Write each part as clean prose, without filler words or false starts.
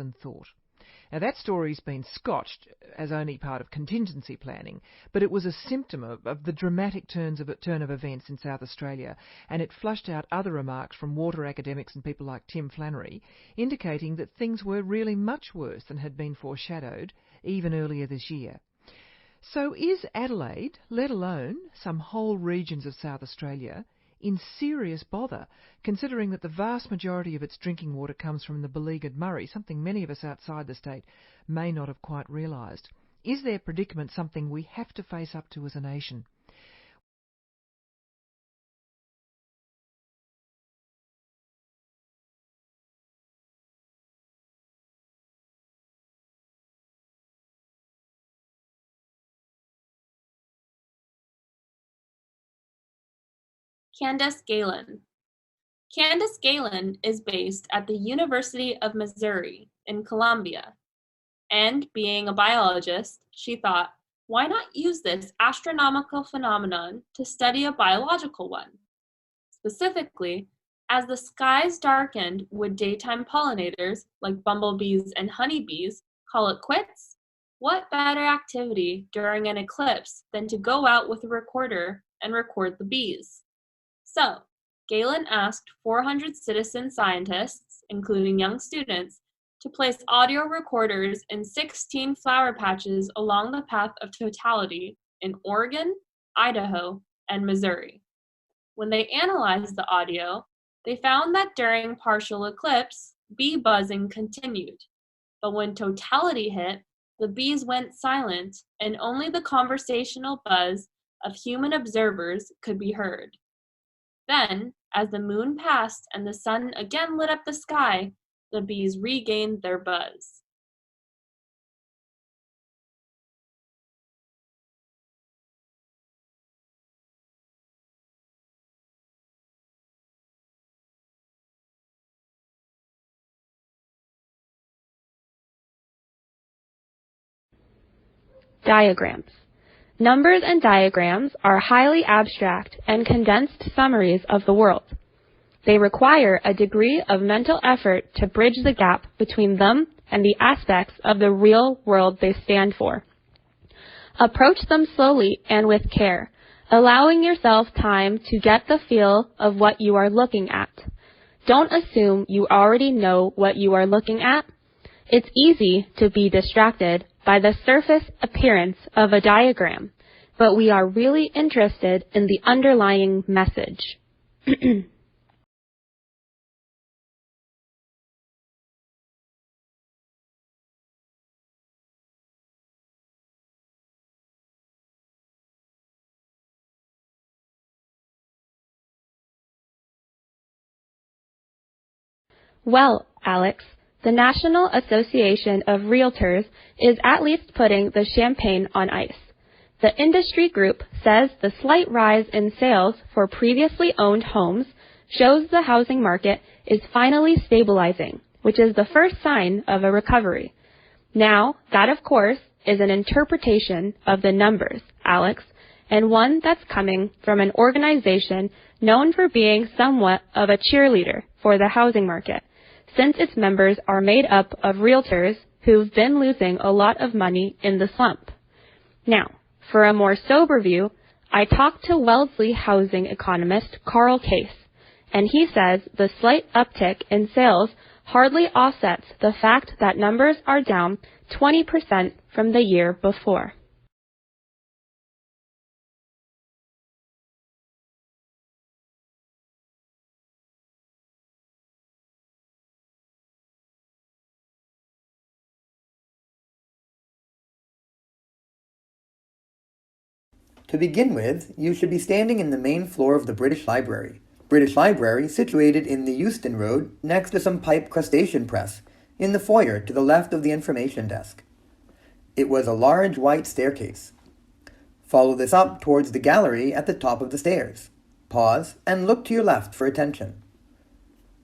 than thought. Now, that story's been scotched as only part of contingency planning, but it was a symptom of the dramatic turn of events in South Australia, and it flushed out other remarks from water academics and people like Tim Flannery, indicating that things were really much worse than had been foreshadowed even earlier this year. So is Adelaide, let alone some whole regions of South Australia, in serious bother, considering that the vast majority of its drinking water comes from the beleaguered Murray, something many of us outside the state may not have quite realised? Is their predicament something we have to face up to as a nation? Candace Galen. Candace Galen is based at the University of Missouri in Columbia, and being a biologist, she thought, why not use this astronomical phenomenon to study a biological one? Specifically, as the skies darkened, would daytime pollinators, like bumblebees and honeybees, call it quits? What better activity during an eclipse than to go out with a recorder and record the bees? So, Galen asked 400 citizen scientists, including young students, to place audio recorders in 16 flower patches along the path of totality in Oregon, Idaho, and Missouri. When they analyzed the audio, they found that during partial eclipse, bee buzzing continued. But when totality hit, the bees went silent and only the conversational buzz of human observers could be heard. Then, as the moon passed and the sun again lit up the sky, the bees regained their buzz. Diagrams. Numbers and diagrams are highly abstract and condensed summaries of the world. They require a degree of mental effort to bridge the gap between them and the aspects of the real world they stand for. Approach them slowly and with care, allowing yourself time to get the feel of what you are looking at. Don't assume you already know what you are looking at. It's easy to be distracted by the surface appearance of a diagram, but we are really interested in the underlying message. Well, Alex, the National Association of Realtors is at least putting the champagne on ice. The industry group says the slight rise in sales for previously owned homes shows the housing market is finally stabilizing, which is the first sign of a recovery. Now, that of course is an interpretation of the numbers, Alex, and one that's coming from an organization known for being somewhat of a cheerleader for the housing market, since its members are made up of realtors who've been losing a lot of money in the slump. Now, for a more sober view, I talked to Wellesley housing economist Carl Case, and he says the slight uptick in sales hardly offsets the fact that numbers are down 20% from the year before. To begin with, you should be standing in the main floor of the British Library. British Library situated in the Euston Road next to some pipe crustacean press, in the foyer to the left of the information desk. It was a large white staircase. Follow this up towards the gallery at the top of the stairs. Pause and look to your left for attention.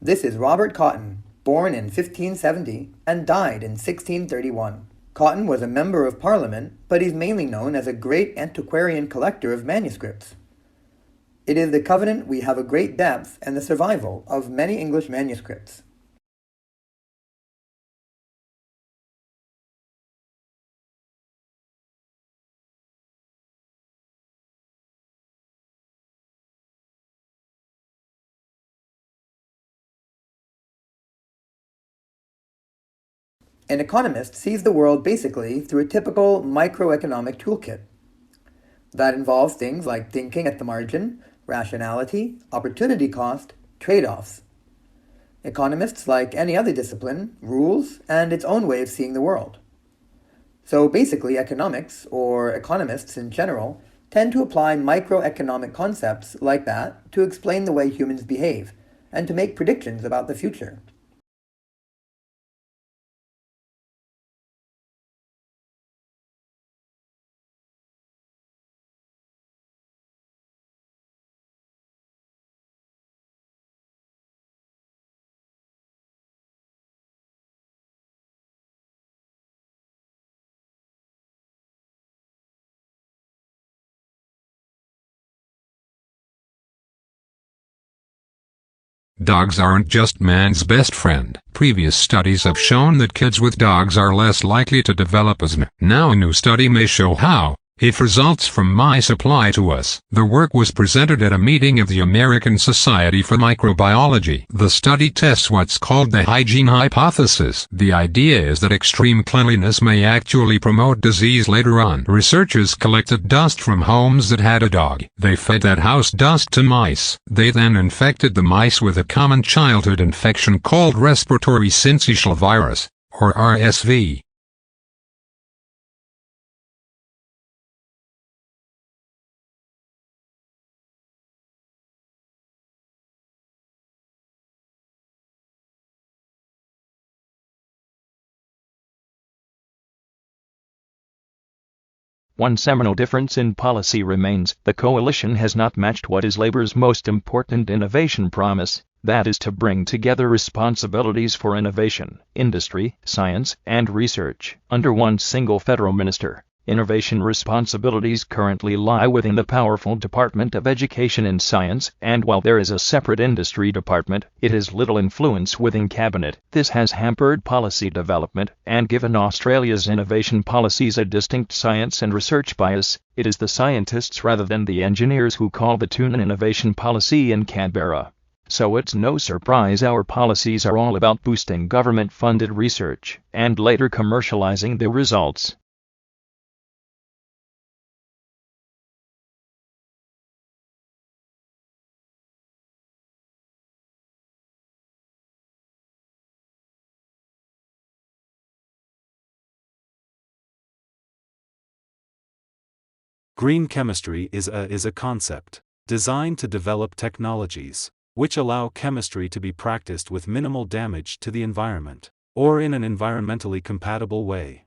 This is Robert Cotton, born in 1570 and died in 1631. Cotton was a member of Parliament, but he's mainly known as a great antiquarian collector of manuscripts. It is the covenant we have a great depth and the survival of many English manuscripts. An economist sees the world basically through a typical microeconomic toolkit. That involves things like thinking at the margin, rationality, opportunity cost, trade-offs. Economists, like any other discipline, rules and its own way of seeing the world. So basically, economics, or economists in general, tend to apply microeconomic concepts like that to explain the way humans behave, and to make predictions about the future. Dogs aren't just man's best friend. Previous studies have shown that kids with dogs are less likely to develop asthma. Now a new study may show how, if results from mice apply to us. The work was presented at a meeting of the American Society for Microbiology. The study tests what's called the hygiene hypothesis. The idea is that extreme cleanliness may actually promote disease later on. Researchers collected dust from homes that had a dog. They fed that house dust to mice. They then infected the mice with a common childhood infection called respiratory syncytial virus, or RSV. One seminal difference in policy remains: the coalition has not matched what is Labour's most important innovation promise, that is to bring together responsibilities for innovation, industry, science, and research under one single federal minister. Innovation responsibilities currently lie within the powerful Department of Education and Science, and while there is a separate industry department, it has little influence within cabinet. This has hampered policy development, and given Australia's innovation policies a distinct science and research bias. It is the scientists rather than the engineers who call the tune in innovation policy in Canberra. So it's no surprise our policies are all about boosting government-funded research, and later commercializing the results. Green chemistry is a concept designed to develop technologies which allow chemistry to be practiced with minimal damage to the environment, or in an environmentally compatible way.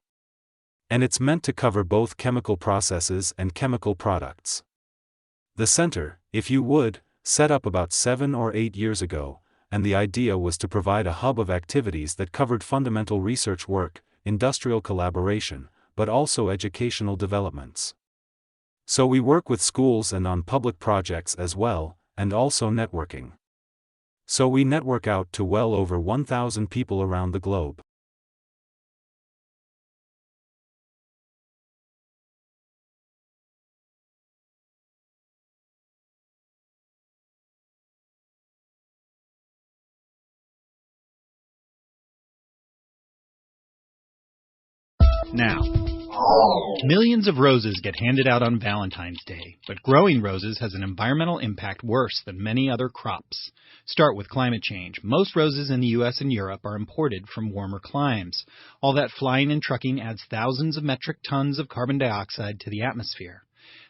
And it's meant to cover both chemical processes and chemical products. The center, if you would, set up about 7 or 8 years ago, and the idea was to provide a hub of activities that covered fundamental research work, industrial collaboration, but also educational developments. So we work with schools and on public projects as well, and also networking. So we network out to well over 1,000 people around the globe. Now, millions of roses get handed out on Valentine's Day, but growing roses has an environmental impact worse than many other crops. Start with climate change. Most roses in the US and Europe are imported from warmer climes. All that flying and trucking adds thousands of metric tons of carbon dioxide to the atmosphere.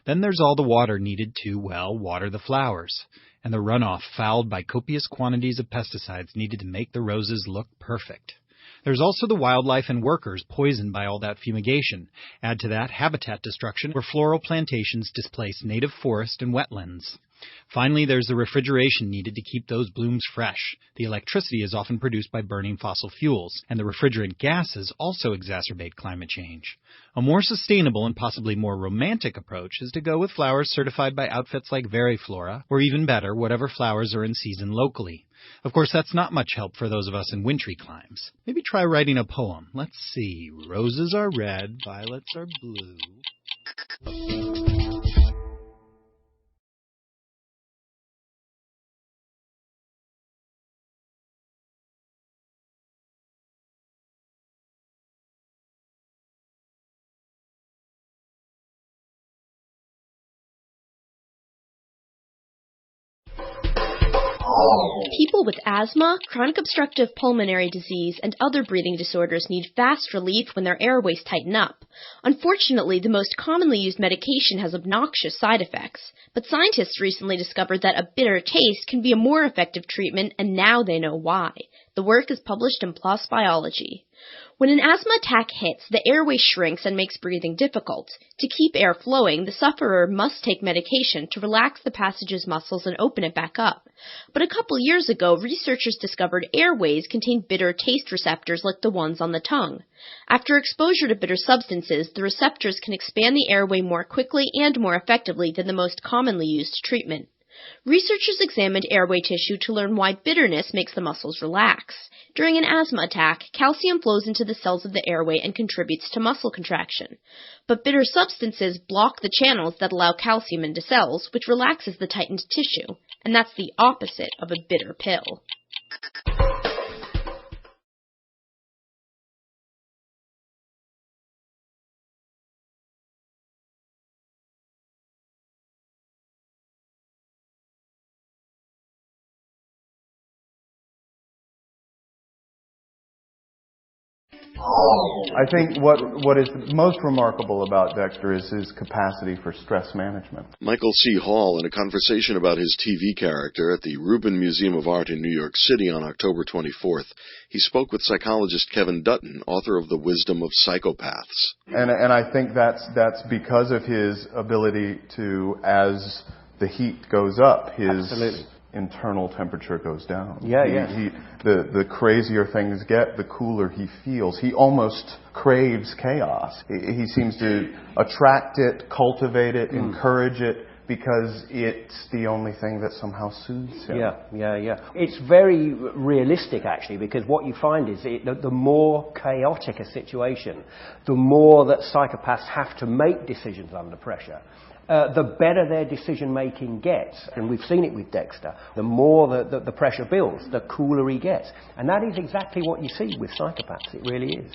Then there's all the water needed to, well, water the flowers, and the runoff fouled by copious quantities of pesticides needed to make the roses look perfect. There's also the wildlife and workers poisoned by all that fumigation. Add to that habitat destruction where floral plantations displace native forest and wetlands. Finally, there's the refrigeration needed to keep those blooms fresh. The electricity is often produced by burning fossil fuels, and the refrigerant gases also exacerbate climate change. A more sustainable and possibly more romantic approach is to go with flowers certified by outfits like Veriflora, or even better, whatever flowers are in season locally. Of course, that's not much help for those of us in wintry climes. Maybe try writing a poem. Let's see. Roses are red, violets are blue. People with asthma, chronic obstructive pulmonary disease, and other breathing disorders need fast relief when their airways tighten up. Unfortunately, the most commonly used medication has obnoxious side effects, but scientists recently discovered that a bitter taste can be a more effective treatment, and now they know why. The work is published in PLOS Biology. When an asthma attack hits, the airway shrinks and makes breathing difficult. To keep air flowing, the sufferer must take medication to relax the passage's muscles and open it back up. But a couple years ago, researchers discovered airways contain bitter taste receptors like the ones on the tongue. After exposure to bitter substances, the receptors can expand the airway more quickly and more effectively than the most commonly used treatment. Researchers examined airway tissue to learn why bitterness makes the muscles relax. During an asthma attack, calcium flows into the cells of the airway and contributes to muscle contraction. But bitter substances block the channels that allow calcium into cells, which relaxes the tightened tissue. And that's the opposite of a bitter pill. I think what is most remarkable about Dexter is his capacity for stress management. Michael C. Hall, in a conversation about his TV character at the Rubin Museum of Art in New York City on October 24th, he spoke with psychologist Kevin Dutton, author of The Wisdom of Psychopaths. And I think that's because of his ability to, as the heat goes up, his Absolutely. internal temperature goes down. The crazier things get, the cooler he feels. He almost craves chaos. He seems to attract it, cultivate it, encourage it, because it's the only thing that somehow soothes him. It's very realistic, actually, because what you find is the more chaotic a situation, the more that psychopaths have to make decisions under pressure. The better their decision-making gets. And we've seen it with Dexter. The more the pressure builds, the cooler he gets. And that is exactly what you see with psychopaths. It really is.